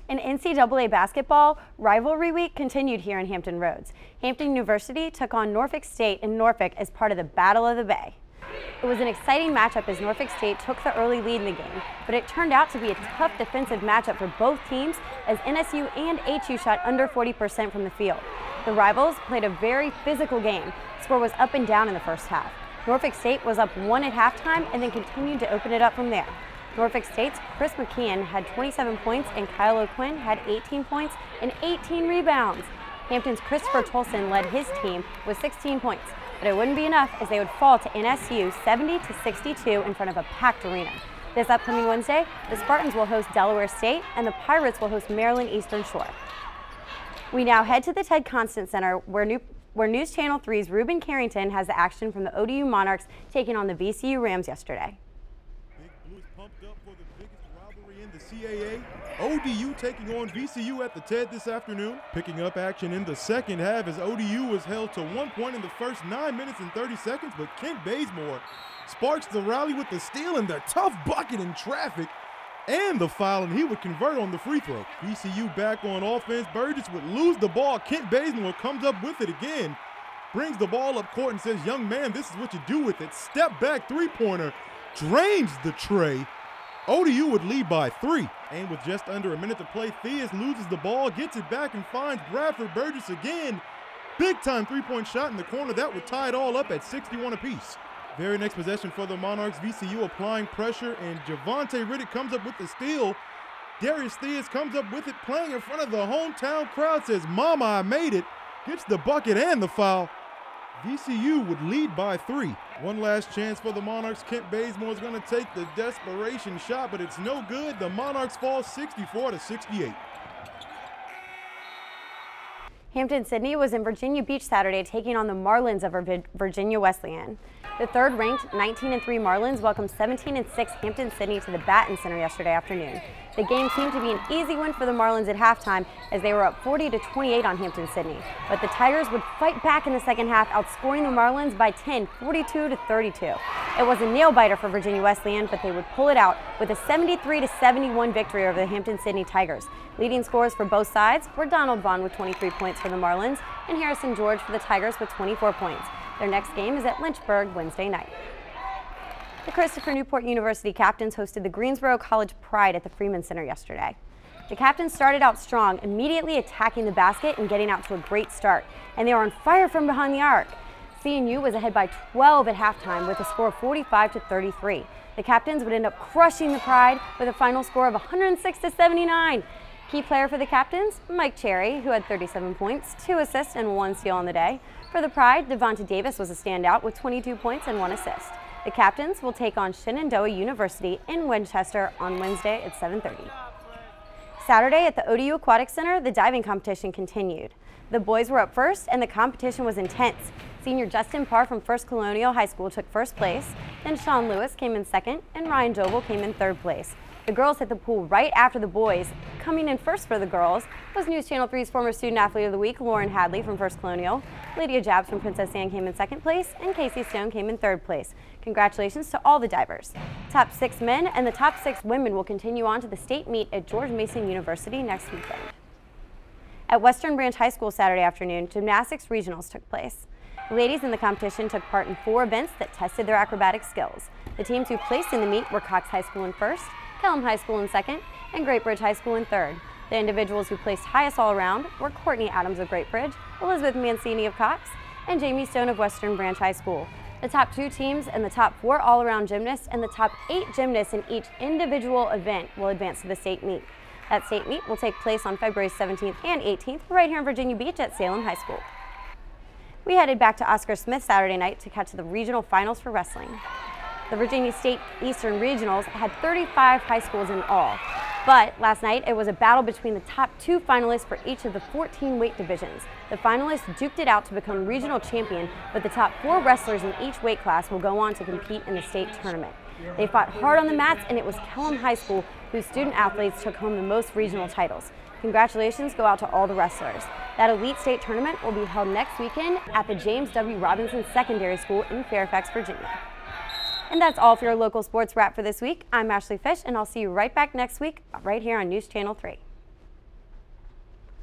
In NCAA basketball, rivalry week continued here in Hampton Roads. Hampton University took on Norfolk State in Norfolk as part of the Battle of the Bay. It was an exciting matchup as Norfolk State took the early lead in the game, but it turned out to be a tough defensive matchup for both teams as NSU and HU shot under 40% from the field. The rivals played a very physical game. The score was up and down in the first half. Norfolk State was up 1 at halftime and then continued to open it up from there. Norfolk State's Chris McKeon had 27 points and Kyle O'Quinn had 18 points and 18 rebounds. Hampton's Christopher Tolson led his team with 16 points, but it wouldn't be enough as they would fall to NSU 70-62 in front of a packed arena. This upcoming Wednesday, the Spartans will host Delaware State and the Pirates will host Maryland Eastern Shore. We now head to the Ted Constant Center where News Channel 3's Ruben Carrington has the action from the ODU Monarchs taking on the VCU Rams yesterday. Pumped up for the biggest rivalry in the CAA. ODU taking on VCU at the TED this afternoon. Picking up action in the second half as ODU was held to 1 point in the first 9 minutes and 30 seconds, but Kent Bazemore sparks the rally with the steal and the tough bucket in traffic and the foul, and he would convert on the free throw. VCU back on offense. Burgess would lose the ball. Kent Bazemore comes up with it again, brings the ball up court and says, "Young man, this is what you do with it." Step back three-pointer. Drains the tray. ODU would lead by 3. And with just under a minute to play, Theus loses the ball, gets it back, and finds Bradford Burgess again. Big-time three-point shot in the corner. That would tie it all up at 61 apiece. Very next possession for the Monarchs. VCU applying pressure, and Javonte Riddick comes up with the steal. Darius Theus comes up with it, playing in front of the hometown crowd, says, "Mama, I made it." Gets the bucket and the foul. VCU would lead by 3. One last chance for the Monarchs. Kent Bazemore is going to take the desperation shot, but it's no good. The Monarchs fall 64-68. Hampton-Sydney was in Virginia Beach Saturday taking on the Marlins of Virginia Wesleyan. The third-ranked 19-3 Marlins welcomed 17-6 Hampton-Sydney to the Batten Center yesterday afternoon. The game seemed to be an easy win for the Marlins at halftime as they were up 40-28 on Hampton-Sydney. But the Tigers would fight back in the second half, outscoring the Marlins by 10, 42-32. It was a nail-biter for Virginia Wesleyan, but they would pull it out with a 73-71 victory over the Hampton-Sydney Tigers. Leading scorers for both sides were Donald Vaughn with 23 points for the Marlins and Harrison George for the Tigers with 24 points. Their next game is at Lynchburg Wednesday night. The Christopher Newport University Captains hosted the Greensboro College Pride at the Freeman Center yesterday. The Captains started out strong, immediately attacking the basket and getting out to a great start, and they were on fire from behind the arc. CNU was ahead by 12 at halftime with a score of 45-33. The Captains would end up crushing the Pride with a final score of 106-79. Key player for the Captains, Mike Cherry, who had 37 points, 2 assists, and 1 steal on the day. For the Pride, Devonta Davis was a standout with 22 points and 1 assist. The Captains will take on Shenandoah University in Winchester on Wednesday at 7:30. Saturday at the ODU Aquatic Center, the diving competition continued. The boys were up first and the competition was intense. Senior Justin Parr from First Colonial High School took first place, then Sean Lewis came in second, and Ryan Jobel came in third place. The girls hit the pool right after the boys. Coming in first for the girls was News Channel 3's former Student Athlete of the Week, Lauren Hadley from First Colonial. Lydia Jabs from Princess Anne came in second place, and Casey Stone came in third place. Congratulations to all the divers. Top 6 men and the top 6 women will continue on to the state meet at George Mason University next weekend. At Western Branch High School Saturday afternoon, gymnastics regionals took place. The ladies in the competition took part in 4 events that tested their acrobatic skills. The teams who placed in the meet were Cox High School in first, Kellam High School in second, and Great Bridge High School in third. The individuals who placed highest all around were Courtney Adams of Great Bridge, Elizabeth Mancini of Cox, and Jamie Stone of Western Branch High School. The top 2 teams and the top 4 all-around gymnasts and the top 8 gymnasts in each individual event will advance to the state meet. That state meet will take place on February 17th and 18th right here in Virginia Beach at Salem High School. We headed back to Oscar Smith Saturday night to catch the regional finals for wrestling. The Virginia State Eastern Regionals had 35 high schools in all. But last night, it was a battle between the top 2 finalists for each of the 14 weight divisions. The finalists duked it out to become regional champion, but the top 4 wrestlers in each weight class will go on to compete in the state tournament. They fought hard on the mats, and it was Kellam High School whose student athletes took home the most regional titles. Congratulations go out to all the wrestlers. That elite state tournament will be held next weekend at the James W. Robinson Secondary School in Fairfax, Virginia. And that's all for your local sports wrap for this week. I'm Ashley Fish, and I'll see you right back next week right here on News Channel 3.